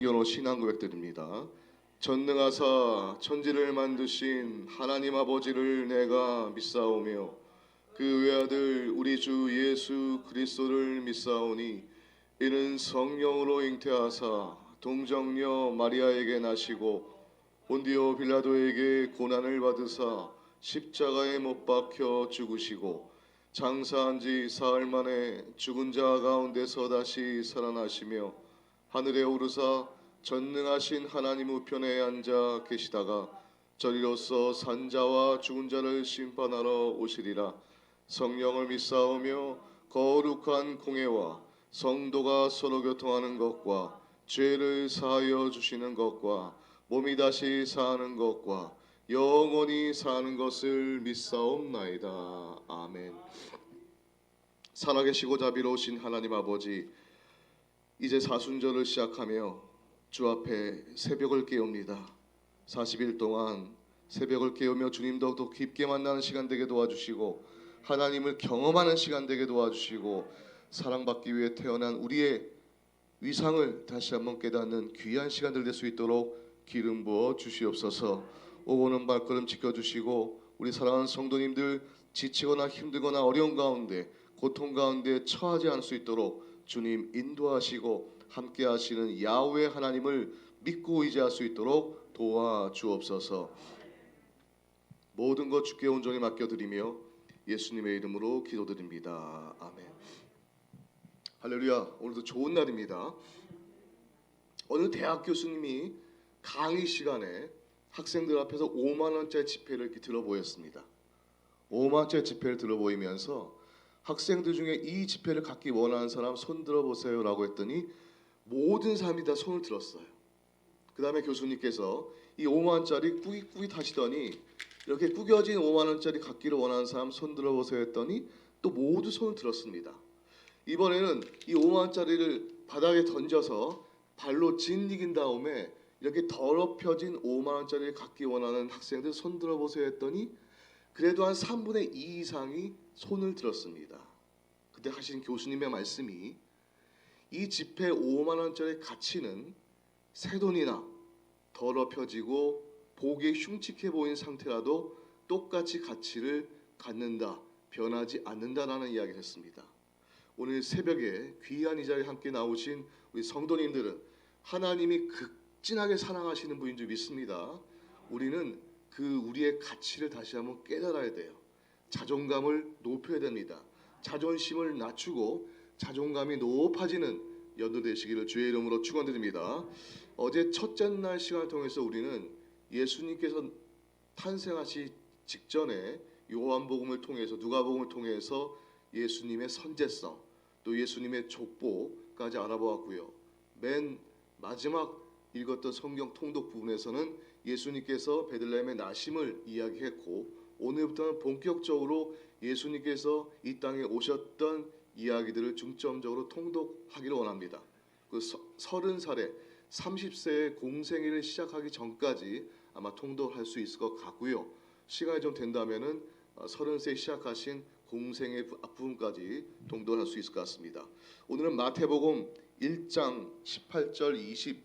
연호 신앙 고백드립니다. 전능하사 천지를 만드신 하나님 아버지를 내가 믿사오며 그 외아들 우리 주 예수 그리스도를 믿사오니 이는 성령으로 잉태하사 동정녀 마리아에게 나시고 본디오 빌라도에게 고난을 받으사 십자가에 못 박혀 죽으시고 장사한 지 사흘 만에 죽은 자 가운데서 다시 살아나시며 하늘에 오르사 전능하신 하나님 우편에 앉아 계시다가 저리로서 산자와 죽은 자를 심판하러 오시리라. 성령을 믿사오며 거룩한 공회와 성도가 서로 교통하는 것과 죄를 사하여 주시는 것과 몸이 다시 사는 것과 영원히 사는 것을 믿사옵나이다. 아멘. 살아계시고 자비로우신 하나님 아버지, 이제 사순절을 시작하며 주 앞에 새벽을 깨웁니다. 40일 동안 새벽을 깨우며 주님 더욱더 깊게 만나는 시간 되게 도와주시고 하나님을 경험하는 시간 되게 도와주시고 사랑받기 위해 태어난 우리의 위상을 다시 한번 깨닫는 귀한 시간들 될 수 있도록 기름 부어 주시옵소서. 오고는 발걸음 지켜주시고 우리 사랑하는 성도님들 지치거나 힘들거나 어려운 가운데 고통 가운데 처하지 않을 수 있도록 주님 인도하시고 함께 하시는 야훼 하나님을 믿고 의지할 수 있도록 도와주옵소서. 모든 것 주께 온전히 맡겨드리며 예수님의 이름으로 기도드립니다. 아멘. 할렐루야. 오늘도 좋은 날입니다. 어느 대학 교수님이 강의 시간에 학생들 앞에서 5만 원짜리 지폐를 이렇게 들어 보였습니다. 5만 원짜리 지폐를 들어 보이면서 학생들 중에 이 지폐를 갖기 원하는 사람 손 들어보세요 라고 했더니 모든 사람이 다 손을 들었어요. 그 다음에 교수님께서 이 5만 원짜리 꾸깃꾸깃 하시더니 이렇게 구겨진 5만 원짜리 갖기를 원하는 사람 손 들어보세요 했더니 또 모두 손을 들었습니다. 이번에는 이 5만 원짜리를 바닥에 던져서 발로 짓이긴 다음에 이렇게 더럽혀진 5만 원짜리를 갖기 원하는 학생들 손 들어보세요 했더니 그래도 한 3분의 2 이상이 손을 들었습니다. 그때 하신 교수님의 말씀이 이 지폐 5만 원짜리 가치는 새 돈이나 더럽혀지고 보기에 흉측해 보이는 상태라도 똑같이 가치를 갖는다, 변하지 않는다라는 이야기를 했습니다. 오늘 새벽에 귀한 이 자리에 함께 나오신 우리 성도님들은 하나님이 극진하게 사랑하시는 분인 줄 믿습니다. 우리는 우리의 가치를 다시 한번 깨달아야 돼요. 자존감을 높여야 됩니다. 자존심을 낮추고 자존감이 높아지는 연도 되시기를 주의 이름으로 축원드립니다. 어제 첫째 날 시간을 통해서 우리는 예수님께서 탄생하시 직전에 요한복음을 통해서 누가복음을 통해서 예수님의 선제성 또 예수님의 족보까지 알아보았고요. 맨 마지막 읽었던 성경 통독 부분에서는 예수님께서 베들레헴의 나심을 이야기했고 오늘부터는 본격적으로 예수님께서 이 땅에 오셨던 이야기들을 중점적으로 통독하기를 원합니다. 그 30살에 30세의 공생애를 시작하기 전까지 아마 통독할 수 있을 것 같고요. 시간이 좀 된다면은 30세에 시작하신 공생의 앞부분까지 통독할 수 있을 것 같습니다. 오늘은 마태복음 1장 18절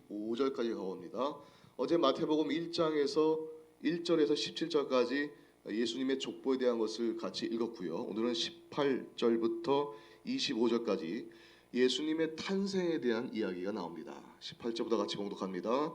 25절까지 가봅니다. 어제 마태복음 1장에서 1절에서 17절까지 예수님의 족보에 대한 것을 같이 읽었고요. 오늘은 18절부터 25절까지 예수님의 탄생에 대한 이야기가 나옵니다. 18절부터 같이 봉독합니다.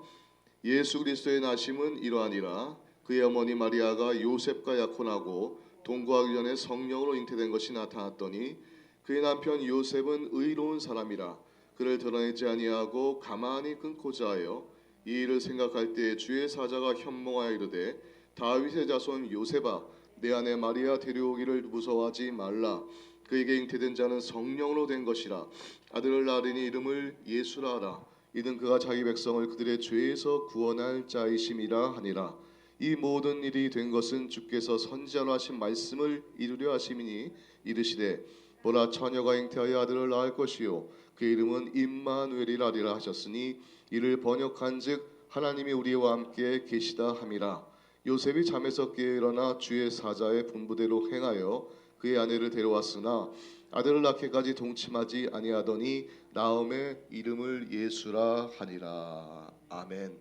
예수 그리스도의 나심은 이러하니라. 그의 어머니 마리아가 요셉과 약혼하고 동거하기 전에 성령으로 잉태된 것이 나타났더니 그의 남편 요셉은 의로운 사람이라 그를 드러내지 아니하고 가만히 끊고자 하여 이 일을 생각할 때 주의 사자가 현몽하여 이르되 다윗의 자손 요셉아 내 아내 마리아 데려오기를 무서워하지 말라. 그에게 잉태된 자는 성령으로 된 것이라. 아들을 낳으리니 이름을 예수라 하라. 이는 그가 자기 백성을 그들의 죄에서 구원할 자이심이라 하니라. 이 모든 일이 된 것은 주께서 선지자로 하신 말씀을 이루려 하심이니 이르시되 보라 처녀가 잉태하여 아들을 낳을 것이요 그 이름은 임마누엘이라 하리라 하셨으니 이를 번역한즉 하나님이 우리와 함께 계시다 함이라. 요셉이 잠에서 깨어 일어나 주의 사자의 분부대로 행하여 그의 아내를 데려왔으나 아들을 낳기까지 동침하지 아니하더니 나음의 이름을 예수라 하니라. 아멘.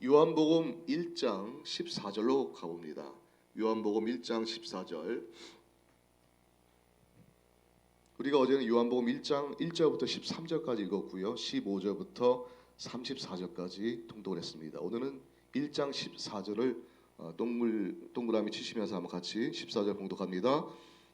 요한복음 1장 14절로 가봅니다. 요한복음 1장 14절. 우리가 어제는 요한복음 1장 1절부터 13절까지 읽었고요. 15절부터 34절까지 통독을 했습니다. 오늘은 1장 14절을 동그라미 치시면서 한번 같이 14절 봉독합니다.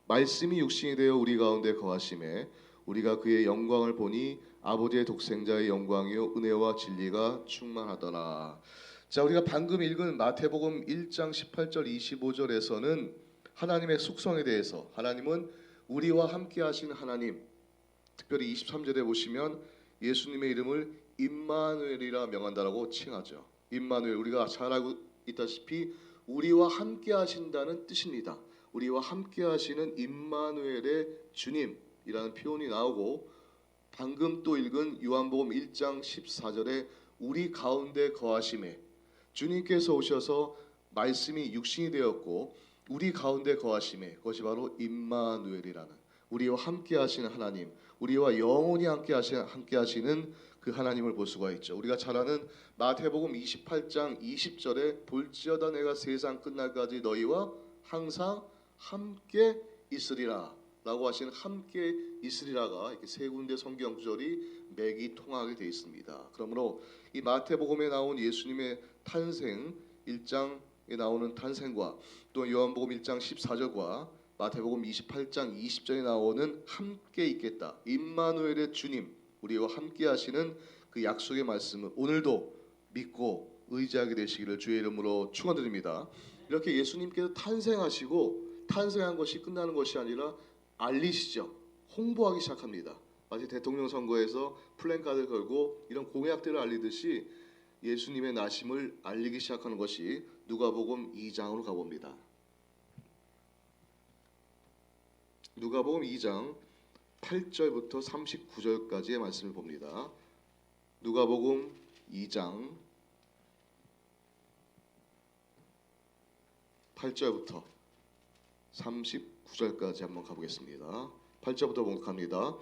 말씀이 육신이 되어 우리 가운데 거하심에 우리가 그의 영광을 보니 아버지의 독생자의 영광이요 은혜와 진리가 충만하더라. 자, 우리가 방금 읽은 마태복음 1장 18절 25절에서는 하나님의 속성에 대해서, 하나님은 우리와 함께 하신 하나님, 특별히 23절에 보시면 예수님의 이름을 임마누엘이라 명한다라고 칭하죠. 임마누엘, 우리가 잘 알고 있다시피 우리와 함께 하신다는 뜻입니다. 우리와 함께 하시는 임마누엘의 주님이라는 표현이 나오고, 방금 또 읽은 요한복음 1장 14절에 우리 가운데 거하심에, 주님께서 오셔서 말씀이 육신이 되었고 우리 가운데 거하심에, 그것이 바로 임마누엘이라는, 우리와 함께 하시는 하나님, 우리와 영원히 함께 하시는 그 하나님을 볼 수가 있죠. 우리가 잘 아는 마태복음 28장 20절에 볼지어다 내가 세상 끝날까지 너희와 항상 함께 있으리라 라고 하시는 함께 있으리라가 이렇게 세 군데 성경 구절이 맥이 통하게 되어 있습니다. 그러므로 이 마태복음에 나온 예수님의 탄생 1장에 나오는 탄생과 또 요한복음 1장 14절과 마태복음 28장 20절에 나오는 함께 있겠다, 임마누엘의 주님, 우리와 함께 하시는 그 약속의 말씀을 오늘도 믿고 의지하게 되시기를 주의 이름으로 축원드립니다. 이렇게 예수님께서 탄생하시고 탄생한 것이 끝나는 것이 아니라 알리시죠. 홍보하기 시작합니다. 마치 대통령 선거에서 플랜카드를 걸고 이런 공약들을 알리듯이 예수님의 나심을 알리기 시작하는 것이 누가복음 2장으로 가봅니다. 누가복음 2장 8절부터 39절까지의 말씀을 봅니다. 누가복음 2장 8절부터 39절까지 한번 가보겠습니다. 8절부터 봉독합니다.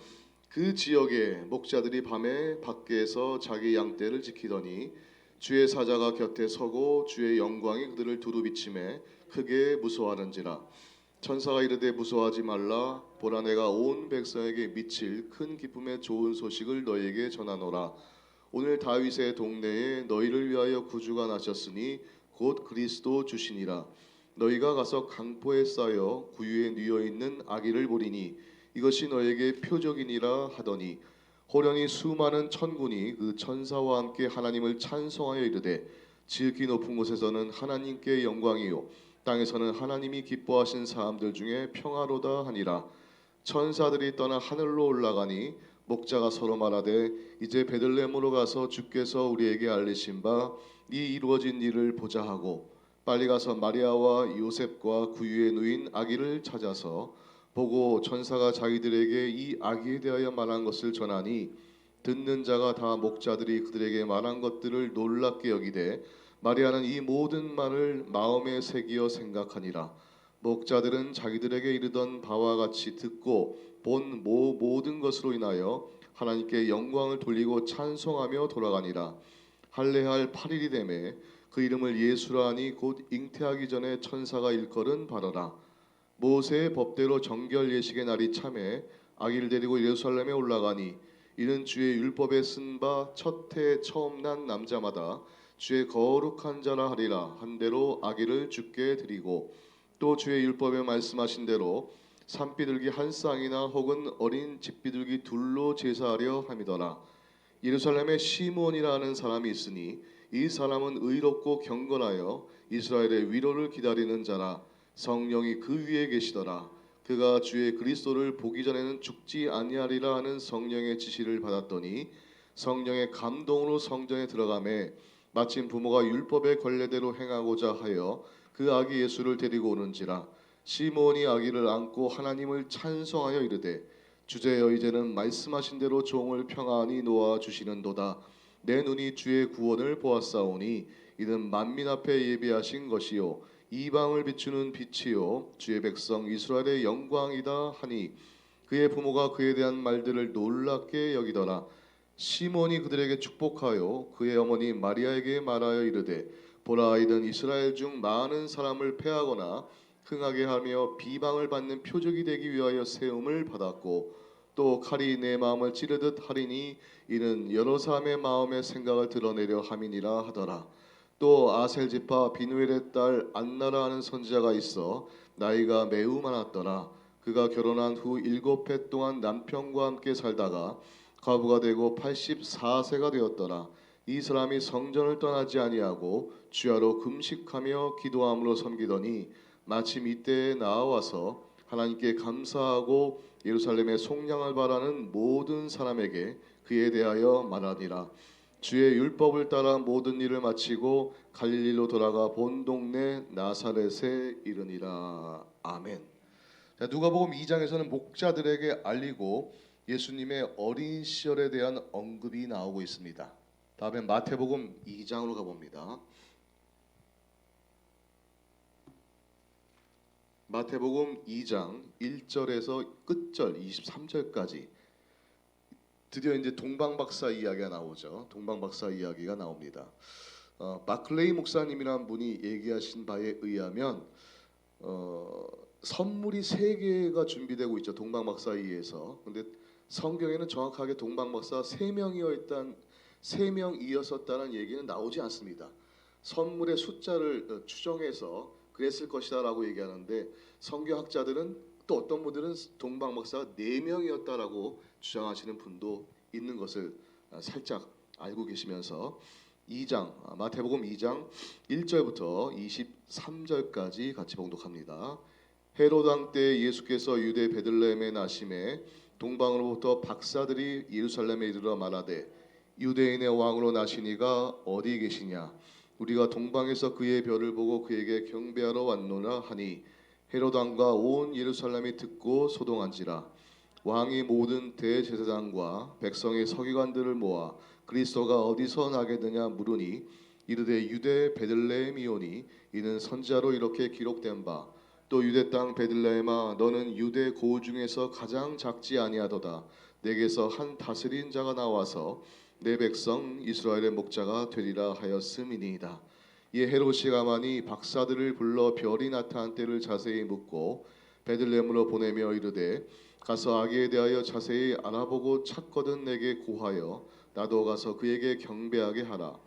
그 지역에 목자들이 밤에 밖에서 자기 양떼를 지키더니 주의 사자가 곁에 서고 주의 영광이 그들을 두루 비침에 크게 무서워하는지라. 천사가 이르되 무서워하지 말라. 보라 내가 온 백성에게 미칠 큰 기쁨의 좋은 소식을 너희에게 전하노라. 오늘 다윗의 동네에 너희를 위하여 구주가 나셨으니 곧 그리스도 주시니라. 너희가 가서 강포에 쌓여 구유에 뉘어 있는 아기를 보리니 이것이 너에게 표적이니라 하더니 호련히 수많은 천군이 그 천사와 함께 하나님을 찬송하여 이르되 지극히 높은 곳에서는 하나님께 영광이요 땅에서는 하나님이 기뻐하신 사람들 중에 평화로다 하니라. 천사들이 떠나 하늘로 올라가니 목자가 서로 말하되 이제 베들레헴으로 가서 주께서 우리에게 알리신 바 이 이루어진 일을 보자 하고 빨리 가서 마리아와 요셉과 구유에 누인 아기를 찾아서 보고 천사가 자기들에게 이 아기에 대하여 말한 것을 전하니 듣는 자가 다 목자들이 그들에게 말한 것들을 놀랍게 여기되 마리아는 이 모든 말을 마음에 새기어 생각하니라. 목자들은 자기들에게 이르던 바와 같이 듣고 본 모든 것으로 인하여 하나님께 영광을 돌리고 찬송하며 돌아가니라. 할례할 8일이 되매 그 이름을 예수라 하니 곧 잉태하기 전에 천사가 일컬은 바로라. 모세의 법대로 정결 예식의 날이 참에 아기를 데리고 예루살렘에 올라가니 이는 주의 율법에 쓴 바 첫 해 처음 난 남자마다 주의 거룩한 자라 하리라 한 대로 아기를 주께 드리고 또 주의 율법에 말씀하신 대로 산비둘기 한 쌍이나 혹은 어린 집비둘기 둘로 제사하려 함이더라. 예루살렘에 시므온이라는 사람이 있으니 이 사람은 의롭고 경건하여 이스라엘의 위로를 기다리는 자라. 성령이 그 위에 계시더라. 그가 주의 그리스도를 보기 전에는 죽지 아니하리라 하는 성령의 지시를 받았더니 성령의 감동으로 성전에 들어가매 마침 부모가 율법의 관례대로 행하고자 하여 그 아기 예수를 데리고 오는지라. 시므온이 아기를 안고 하나님을 찬송하여 이르되 주제여 이제는 말씀하신 대로 종을 평안히 놓아 주시는도다. 내 눈이 주의 구원을 보았사오니 이는 만민 앞에 예비하신 것이요 이방을 비추는 빛이요 주의 백성 이스라엘의 영광이다 하니 그의 부모가 그에 대한 말들을 놀랍게 여기더라. 시몬이 그들에게 축복하여 그의 어머니 마리아에게 말하여 이르되 보라, 이는 이스라엘 중 많은 사람을 패하거나 흥하게 하며 비방을 받는 표적이 되기 위하여 세움을 받았고 또 칼이 내 마음을 찌르듯 하리니 이는 여러 사람의 마음의 생각을 드러내려 함이니라 하더라. 또 아셀 지파 비누엘의 딸 안나라 하는 선지자가 있어 나이가 매우 많았더라. 그가 결혼한 후 7해 동안 남편과 함께 살다가 과부가 되고 84세가 되었더라. 이 사람이 성전을 떠나지 아니하고 주야로 금식하며 기도함으로 섬기더니 마침 이때에 나와서 하나님께 감사하고 예루살렘의 속량을 바라는 모든 사람에게 그에 대하여 말하니라. 주의 율법을 따라 모든 일을 마치고 갈릴리로 돌아가 본 동네 나사렛에 이르니라. 아멘. 자, 누가복음 2장에서는 목자들에게 알리고 예수님의 어린 시절에 대한 언급이 나오고 있습니다. 다음에 마태복음 2장으로 가봅니다. 마태복음 2장 1절에서 끝절 23절까지 드디어 이제 동방박사 이야기가 나오죠. 동방박사 이야기가 나옵니다. 마클레이 목사님이란 분이 얘기하신 바에 의하면 선물이 3개가 준비되고 있죠. 동방박사이에서. 근데 성경에는 정확하게 동방박사 3명이었었다는 얘기는 나오지 않습니다. 선물의 숫자를 추정해서 그랬을 것이다라고 얘기하는데 성경학자들은 또 어떤 분들은 동방박사가 4명이었다라고 주장하시는 분도 있는 것을 살짝 알고 계시면서 2장 마태복음 2장 1절부터 23절까지 같이 봉독합니다. 헤롯 왕 때 예수께서 유대 베들레헴에 나심에 동방으로부터 박사들이 예루살렘에 이르러 말하되 유대인의 왕으로 나시니가 어디 계시냐? 우리가 동방에서 그의 별을 보고 그에게 경배하러 왔노라 하니 헤롯 왕과 온 예루살렘이 듣고 소동한지라. 왕이 모든 대제사장과 백성의 서기관들을 모아 그리스도가 어디서 나겠느냐 물으니 이르되 유대 베들레헴이오니 이는 선지자로 이렇게 기록된 바 또 유대 땅 베들레헴아 너는 유대 고우 중에서 가장 작지 아니하도다. 내게서 한 다스린 자가 나와서 내 백성 이스라엘의 목자가 되리라 하였음이니이다. 이에 헤롯이 가만히 박사들을 불러 별이 나타난 때를 자세히 묻고 베들레헴으로 보내며 이르되 가서 아기에 대하여 자세히 알아보고 찾거든 내게 고하여 나도 가서 그에게 경배하게 하라.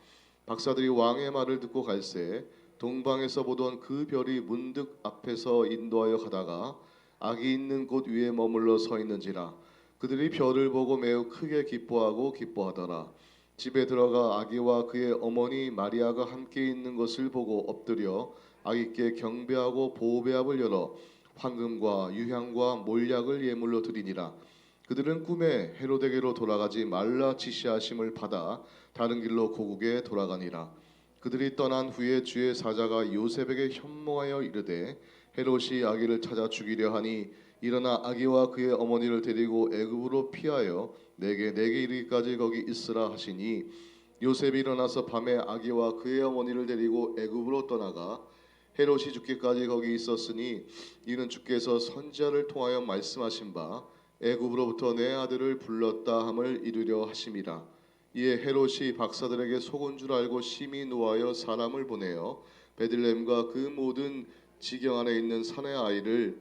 박사들이 왕의 말을 듣고 갈새 동방에서 보던 그 별이 문득 앞에서 인도하여 가다가 아기 있는 곳 위에 머물러 서 있는지라. 그들이 별을 보고 매우 크게 기뻐하더라. 집에 들어가 아기와 그의 어머니 마리아가 함께 있는 것을 보고 엎드려 아기께 경배하고 보배압을 열어 황금과 유향과 몰약을 예물로 드리니라. 그들은 꿈에 헤로데게로 돌아가지 말라 지시하심을 받아 다른 길로 고국에 돌아가니라. 그들이 떠난 후에 주의 사자가 요셉에게 현몽하여 이르되 헤롯이 아기를 찾아 죽이려 하니 일어나 아기와 그의 어머니를 데리고 애굽으로 피하여 내게 이르기까지 거기 있으라 하시니 요셉이 일어나서 밤에 아기와 그의 어머니를 데리고 애굽으로 떠나가 헤롯이 죽기까지 거기 있었으니 이는 주께서 선지자를 통하여 말씀하신 바 애굽으로부터 내 아들을 불렀다 함을 이루려 하심이라. 이에 헤롯이 박사들에게 속은 줄 알고 심히 노하여 사람을 보내어 베들레헴과 그 모든 지경 안에 있는 산의 아이를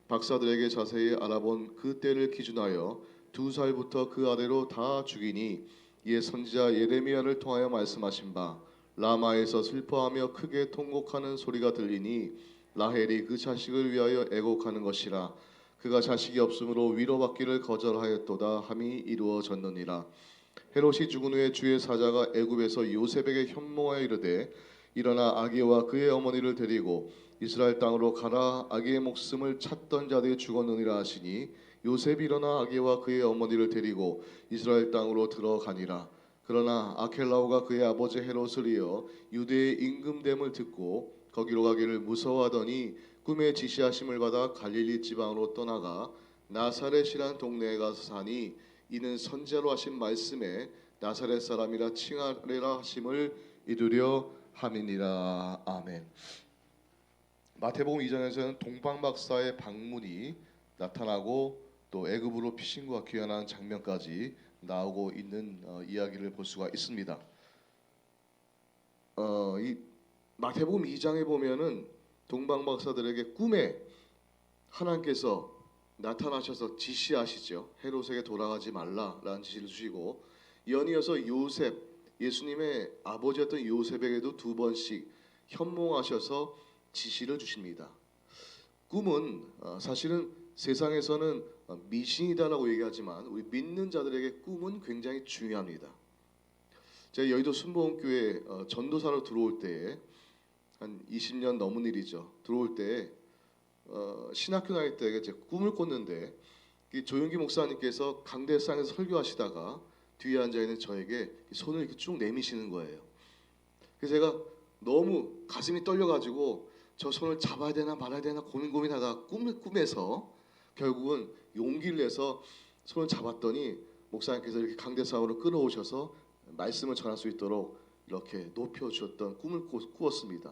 박사들에게 자세히 알아본 그 때를 기준하여 2살부터 그 아래로 다 죽이니 이에 선지자 예레미야를 통하여 말씀하신 바 라마에서 슬퍼하며 크게 통곡하는 소리가 들리니 라헬이 그 자식을 위하여 애곡하는 것이라. 그가 자식이 없으므로 위로받기를 거절하였도다 함이 이루어졌느니라. 헤롯이 죽은 후에 주의 사자가 애굽에서 요셉에게 현몽하여 이르되 일어나 아기와 그의 어머니를 데리고 이스라엘 땅으로 가라. 아기의 목숨을 찾던 자들이 죽었느니라 하시니 요셉이 일어나 아기와 그의 어머니를 데리고 이스라엘 땅으로 들어가니라. 그러나 아켈라오가 그의 아버지 헤롯을 이어 유대의 임금됨을 듣고 거기로 가기를 무서워하더니 꿈에 지시하심을 받아 갈릴리 지방으로 떠나가 나사렛이란 동네에 가서 사니 이는 선지자로 하신 말씀에 나사렛 사람이라 칭하리라 하심을 이루려 함이니라. 아멘. 마태복음 2장에서는 동방박사의 방문이 나타나고 또 애굽으로 피신과 귀환한 장면까지 나오고 있는 이야기를 볼 수가 있습니다. 이 마태복음 2장에 보면은 동방 박사들에게 꿈에 하나님께서 나타나셔서 지시하시죠. 헤롯에게 돌아가지 말라라는 지시를 주시고, 연이어서 요셉, 예수님의 아버지였던 요셉에게도 두 번씩 현몽하셔서 지시를 주십니다. 꿈은 사실은 세상에서는 미신이다라고 얘기하지만 우리 믿는 자들에게 꿈은 굉장히 중요합니다. 제가 여의도 순복음교회 전도사로 들어올 때 한 20년 넘은 일이죠. 들어올 때 신학교 다닐 때 제 꿈을 꿨는데, 이 조용기 목사님께서 강대상에서 설교하시다가 뒤에 앉아 있는 저에게 손을 이렇게 쭉 내미시는 거예요. 그래서 제가 너무 가슴이 떨려가지고 저 손을 잡아야 되나 말아야 되나 고민하다가 꿈에서 결국은 용기를 내서 손을 잡았더니 목사님께서 이렇게 강대상으로 끌어오셔서 말씀을 전할 수 있도록 이렇게 높여주셨던 꿈을 꾸었습니다.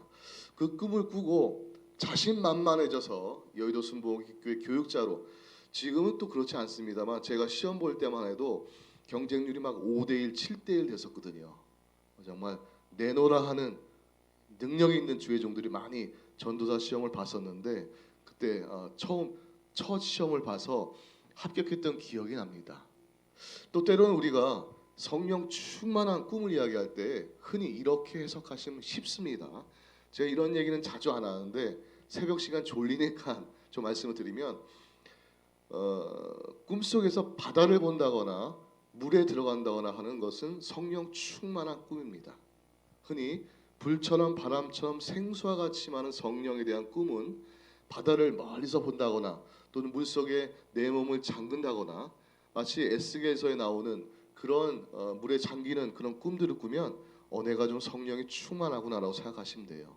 그 꿈을 꾸고 자신만만해져서 여의도 순복음교회 교육자로, 지금은 또 그렇지 않습니다만 제가 시험 볼 때만 해도 경쟁률이 막 5대1, 7대1 됐었거든요. 정말 내노라 하는 능력 있는 주의종들이 많이 전도사 시험을 봤었는데, 그때 첫 시험을 봐서 합격했던 기억이 납니다. 또 때로는 우리가 성령 충만한 꿈을 이야기할 때 흔히 이렇게 해석하시면 쉽습니다. 제가 이런 얘기는 자주 안 하는데 새벽 시간 졸리니까 좀 말씀을 드리면, 꿈속에서 바다를 본다거나 물에 들어간다거나 하는 것은 성령 충만한 꿈입니다. 흔히 불처럼 바람처럼 생수와 같이 많은 성령에 대한 꿈은 바다를 멀리서 본다거나 또는 물속에 내 몸을 잠근다거나 마치 에스겔서에 나오는 그런 물에 잠기는 그런 꿈들을 꾸면 내가 좀 성령이 충만하구나라고 생각하시면 돼요.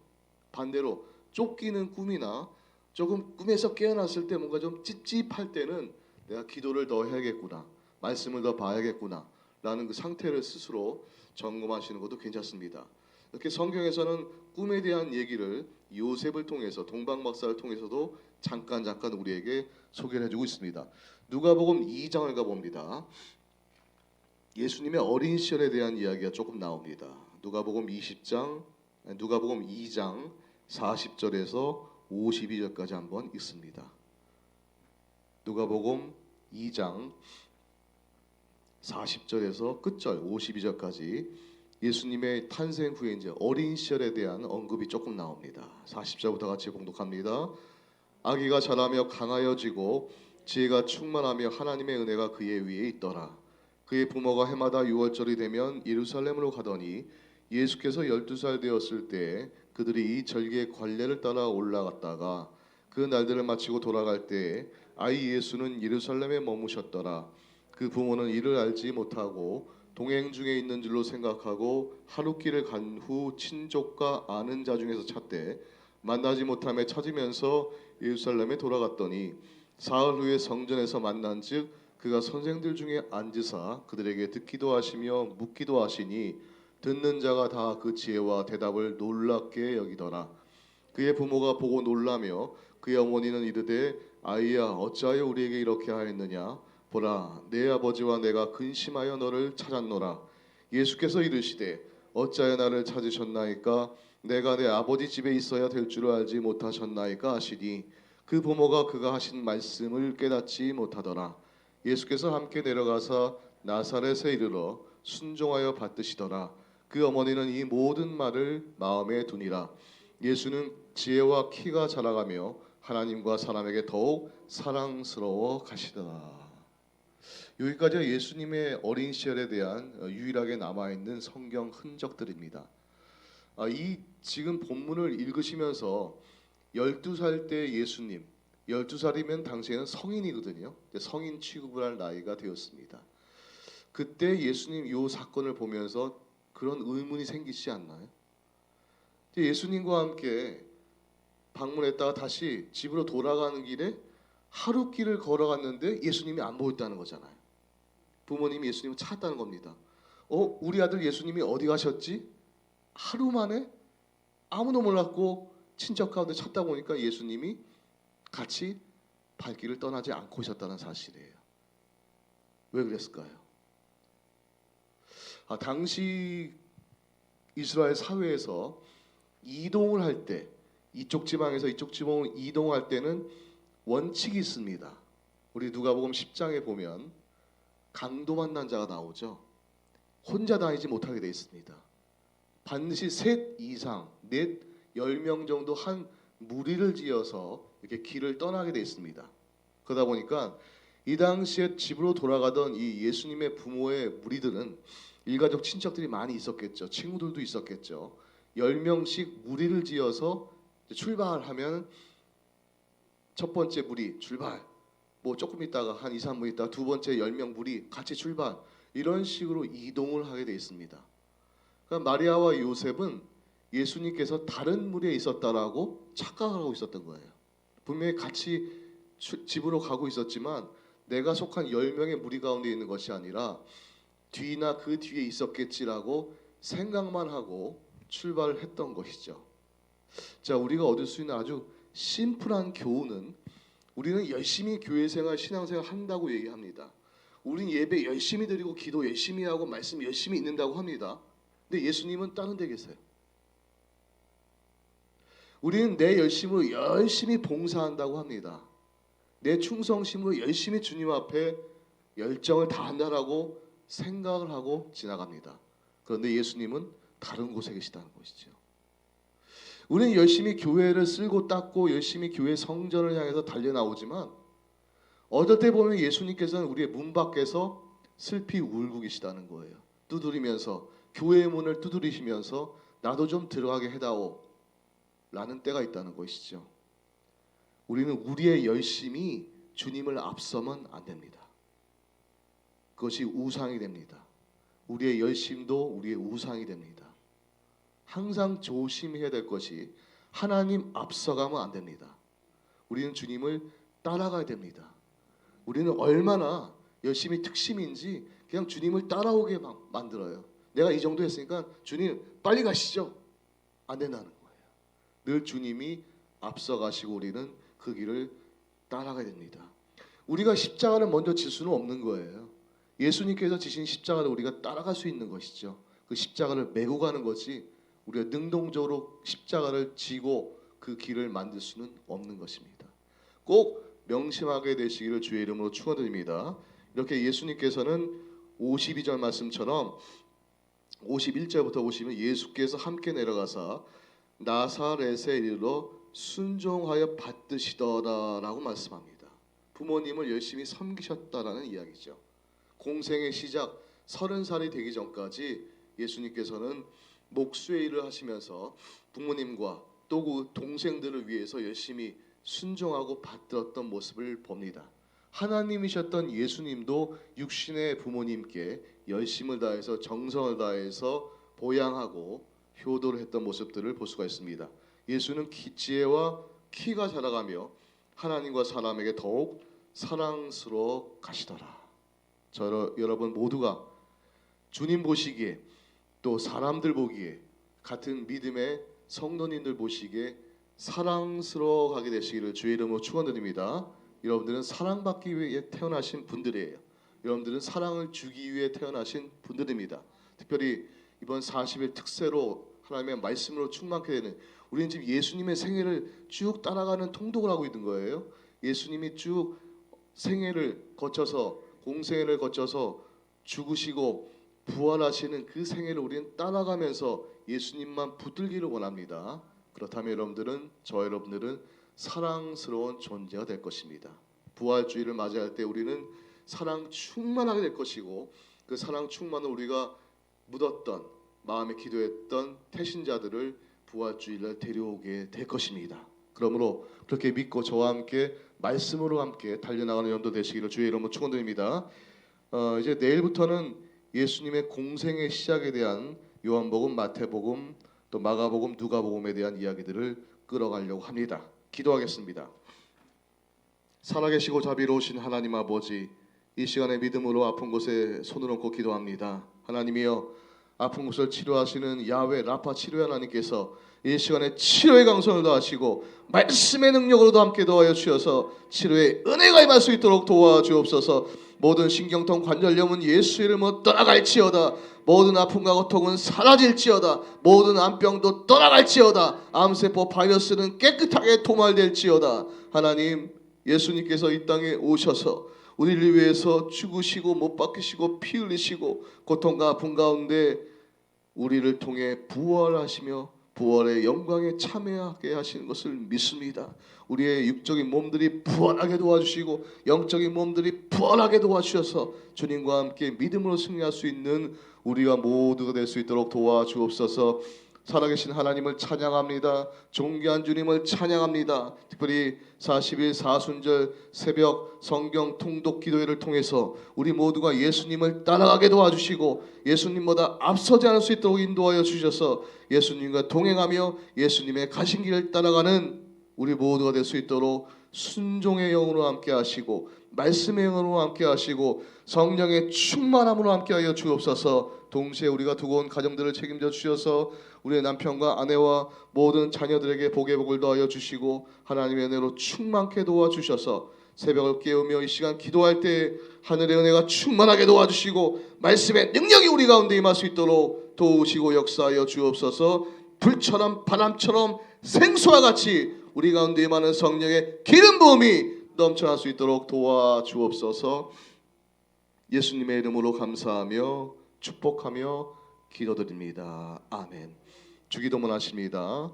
반대로 쫓기는 꿈이나 조금 꿈에서 깨어났을 때 뭔가 좀 찝찝할 때는 내가 기도를 더 해야겠구나, 말씀을 더 봐야겠구나 라는 그 상태를 스스로 점검하시는 것도 괜찮습니다. 이렇게 성경에서는 꿈에 대한 얘기를 요셉을 통해서, 동방 박사를 통해서도 잠깐 우리에게 소개를 해주고 있습니다. 누가복음 2장을 가봅니다. 예수님의 어린 시절에 대한 이야기가 조금 나옵니다. 누가복음 2장 40절에서 52절까지 한번 읽습니다. 누가복음 2장 40절에서 끝절 52절까지 예수님의 탄생 후에 이제 어린 시절에 대한 언급이 조금 나옵니다. 40절부터 같이 봉독합니다. 아기가 자라며 강하여지고 지혜가 충만하며 하나님의 은혜가 그의 위에 있더라. 그의 부모가 해마다 6월절이 되면 예루살렘으로 가더니 예수께서 12살 되었을 때 그들이 이 절기의 관례를 따라 올라갔다가 그 날들을 마치고 돌아갈 때 아이 예수는 예루살렘에 머무셨더라. 그 부모는 이를 알지 못하고 동행 중에 있는 줄로 생각하고 하룻길을 간 후 친족과 아는 자 중에서 찾되 만나지 못함에 찾으면서 예루살렘에 돌아갔더니 사흘 후에 성전에서 만난즉 그가 선생들 중에 앉으사 그들에게 듣기도 하시며 묻기도 하시니 듣는 자가 다 그 지혜와 대답을 놀랍게 여기더라. 그의 부모가 보고 놀라며 그의 어머니는 이르되 아이야 어찌하여 우리에게 이렇게 하였느냐. 보라 내 아버지와 내가 근심하여 너를 찾았노라. 예수께서 이르시되 어찌하여 나를 찾으셨나이까. 내가 내 아버지 집에 있어야 될 줄을 알지 못하셨나이까 하시니 그 부모가 그가 하신 말씀을 깨닫지 못하더라. 예수께서 함께 내려가사 나사렛에 이르러 순종하여 받드시더라. 그 어머니는 이 모든 말을 마음에 두니라. 예수는 지혜와 키가 자라가며 하나님과 사람에게 더욱 사랑스러워 가시더라. 여기까지가 예수님의 어린 시절에 대한 유일하게 남아있는 성경 흔적들입니다. 이 지금 본문을 읽으시면서 12살 때 예수님, 12살이면 당시에는 성인이거든요. 성인 취급을 할 나이가 되었습니다. 그때 예수님 이 사건을 보면서 그런 의문이 생기지 않나요? 예수님과 함께 방문했다가 다시 집으로 돌아가는 길에 하룻길을 걸어갔는데 예수님이 안 보였다는 거잖아요. 부모님이 예수님을 찾았다는 겁니다. 우리 아들 예수님이 어디 가셨지? 하루 만에 아무도 몰랐고 친척 가운데 찾다 보니까 예수님이 같이 발길을 떠나지 않고 있었다는 사실이에요. 왜 그랬을까요? 당시 이스라엘 사회에서 이동을 할 때, 이쪽 지방에서 이쪽 지방으로 이동할 때는 원칙이 있습니다. 우리 누가복음 10장에 보면 강도 만난 자가 나오죠. 혼자 다니지 못하게 돼 있습니다. 반드시 셋 이상, 넷, 10명 정도 한 무리를 지어서 이렇게 길을 떠나게 돼 있습니다. 그러다 보니까 이 당시에 집으로 돌아가던 이 예수님의 부모의 무리들은 일가족 친척들이 많이 있었겠죠. 친구들도 있었겠죠. 10명씩 무리를 지어서 출발하면 첫 번째 무리 출발, 뭐 조금 있다가 한 2, 3분 있다가 두 번째 10명 무리 같이 출발, 이런 식으로 이동을 하게 돼 있습니다. 그러니까 마리아와 요셉은 예수님께서 다른 무리에 있었다라고 착각을 하고 있었던 거예요. 분명히 같이 집으로 가고 있었지만 내가 속한 10명의 무리 가운데 있는 것이 아니라 뒤나 그 뒤에 있었겠지라고 생각만 하고 출발을 했던 것이죠. 자, 우리가 얻을 수 있는 아주 심플한 교훈은, 우리는 열심히 교회 생활, 신앙생활 한다고 얘기합니다. 우리는 예배 열심히 드리고 기도 열심히 하고 말씀 열심히 읽는다고 합니다. 근데 예수님은 다른 데 계세요. 우리는 내 열심으로 열심히 봉사한다고 합니다. 내 충성심으로 열심히 주님 앞에 열정을 다한다라고 생각을 하고 지나갑니다. 그런데 예수님은 다른 곳에 계시다는 것이죠. 우리는 열심히 교회를 쓸고 닦고 열심히 교회 성전을 향해서 달려나오지만 어떨 때 보면 예수님께서는 우리의 문 밖에서 슬피 울고 계시다는 거예요. 두드리면서, 교회의 문을 두드리시면서 나도 좀 들어가게 해다오 라는 때가 있다는 것이죠. 우리는 우리의 열심이 주님을 앞서면 안 됩니다. 그것이 우상이 됩니다. 우리의 열심도 우리의 우상이 됩니다. 항상 조심해야 될 것이, 하나님 앞서가면 안 됩니다. 우리는 주님을 따라가야 됩니다. 우리는 얼마나 열심히 특심인지 그냥 주님을 따라오게 만들어요. 내가 이 정도 했으니까 주님 빨리 가시죠. 안 된다는 거예요. 늘 주님이 앞서가시고 우리는 그 길을 따라가야 됩니다. 우리가 십자가를 먼저 질 수는 없는 거예요. 예수님께서 지신 십자가를 우리가 따라갈 수 있는 것이죠. 그 십자가를 메고 가는 것이, 우리가 능동적으로 십자가를 지고 그 길을 만들 수는 없는 것입니다. 꼭 명심하게 되시기를 주의 이름으로 축원드립니다. 이렇게 예수님께서는 52절 말씀처럼 51절부터 보시면 예수께서 함께 내려가사 나사렛에 이르러 순종하여 받드시더라라고 말씀합니다. 부모님을 열심히 섬기셨다라는 이야기죠. 공생의 시작 30살이 되기 전까지 예수님께서는 목수의 일을 하시면서 부모님과 또 그 동생들을 위해서 열심히 순종하고 받들었던 모습을 봅니다. 하나님이셨던 예수님도 육신의 부모님께 열심을 다해서 정성을 다해서 보양하고 효도를 했던 모습들을 볼 수가 있습니다. 예수는 지혜와 키가 자라가며 하나님과 사람에게 더욱 사랑스러워 가시더라. 여러분 모두가 주님 보시기에, 또 사람들 보기에, 같은 믿음의 성도님들 보시기에 사랑스러워 가게 되시기를 주의 이름으로 축원드립니다. 여러분들은 사랑받기 위해 태어나신 분들이에요. 여러분들은 사랑을 주기 위해 태어나신 분들입니다. 특별히 이번 40일 특세로 하나님의 말씀으로 충만케 되는, 우리는 지금 예수님의 생애를 쭉 따라가는 통독을 하고 있는 거예요. 예수님이 쭉 생애를 거쳐서, 공생애를 거쳐서 죽으시고 부활하시는 그 생애를 우리는 따라가면서 예수님만 붙들기를 원합니다. 그렇다면 여러분들은 사랑스러운 존재가 될 것입니다. 부활주의를 맞이할 때 우리는 사랑 충만하게 될 것이고, 그 사랑 충만을 우리가 묻었던, 마음에 기도했던 태신자들을 부활주의를 데려오게 될 것입니다. 그러므로 그렇게 믿고 저와 함께 말씀으로 함께 달려나가는 연도 되시기를 주의 이름으로 축원드립니다. 이제 내일부터는 예수님의 공생의 시작에 대한 요한복음, 마태복음, 또 마가복음, 누가복음에 대한 이야기들을 끌어가려고 합니다. 기도하겠습니다. 살아계시고 자비로우신 하나님 아버지, 이 시간에 믿음으로 아픈 곳에 손을 얹고 기도합니다. 하나님이여, 아픈 곳을 치료하시는 야훼 라파 치료의 하나님께서 이 시간에 치료의 강선을 더하시고 말씀의 능력으로도 함께 도와여 주셔서 치료의 은혜가 임할 수 있도록 도와주옵소서. 모든 신경통 관절염은 예수 이름으로 떠나갈지어다. 모든 아픔과 고통은 사라질지어다. 모든 암병도 떠나갈지어다. 암세포 바이러스는 깨끗하게 도말될지어다. 하나님, 예수님께서 이 땅에 오셔서 우리를 위해서 죽으시고 못 박히시고 피 흘리시고 고통과 아픔 가운데 우리를 통해 부활하시며 부활의 영광에 참여하게 하시는 것을 믿습니다. 우리의 육적인 몸들이 부활하게 도와주시고 영적인 몸들이 부활하게 도와주셔서 주님과 함께 믿음으로 승리할 수 있는 우리가 모두가 될 수 있도록 도와주옵소서. 살아계신 하나님을 찬양합니다. 존귀한 주님을 찬양합니다. 특별히 40일 사순절 새벽 성경 통독 기도회를 통해서 우리 모두가 예수님을 따라가게 도와주시고 예수님보다 앞서지 않을 수 있도록 인도하여 주셔서 예수님과 동행하며 예수님의 가신 길을 따라가는 우리 모두가 될 수 있도록 순종의 영으로 함께 하시고 말씀의 영으로 함께 하시고 성령의 충만함으로 함께 하여 주옵소서. 동시에 우리가 두고 온 가정들을 책임져 주셔서 우리의 남편과 아내와 모든 자녀들에게 복의 복을 더하여 주시고 하나님의 은혜로 충만케 도와주셔서 새벽을 깨우며 이 시간 기도할 때 하늘의 은혜가 충만하게 도와주시고 말씀의 능력이 우리 가운데 임할 수 있도록 도우시고 역사하여 주옵소서. 불처럼 바람처럼 생수와 같이 우리 가운데 임하는 성령의 기름 부음이 넘쳐날 수 있도록 도와주옵소서. 예수님의 이름으로 감사하며 축복하며 기도드립니다. 아멘. 주기도문 하십니다.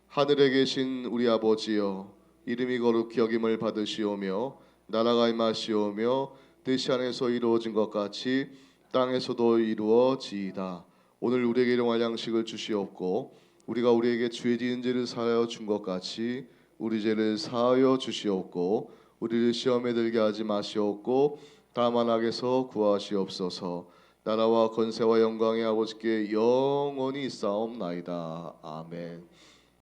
하늘에 계신 우리 아버지여, 이름이 거룩히 여김을 받으시오며 나라가 임하시오며 뜻이 하늘에서 이루어진 것 같이 땅에서도 이루어지이다. 오늘 우리에게 일용할 양식을 주시옵고 우리가 우리에게 죄 지은 죄를 사하여 준 것 같이 우리 죄를 사하여 주시옵고 우리를 시험에 들게 하지 마시옵고 다만 악에서 구하시옵소서. 나라와 권세와 영광의 아버지께 영원히 있사옵나이다. 아멘.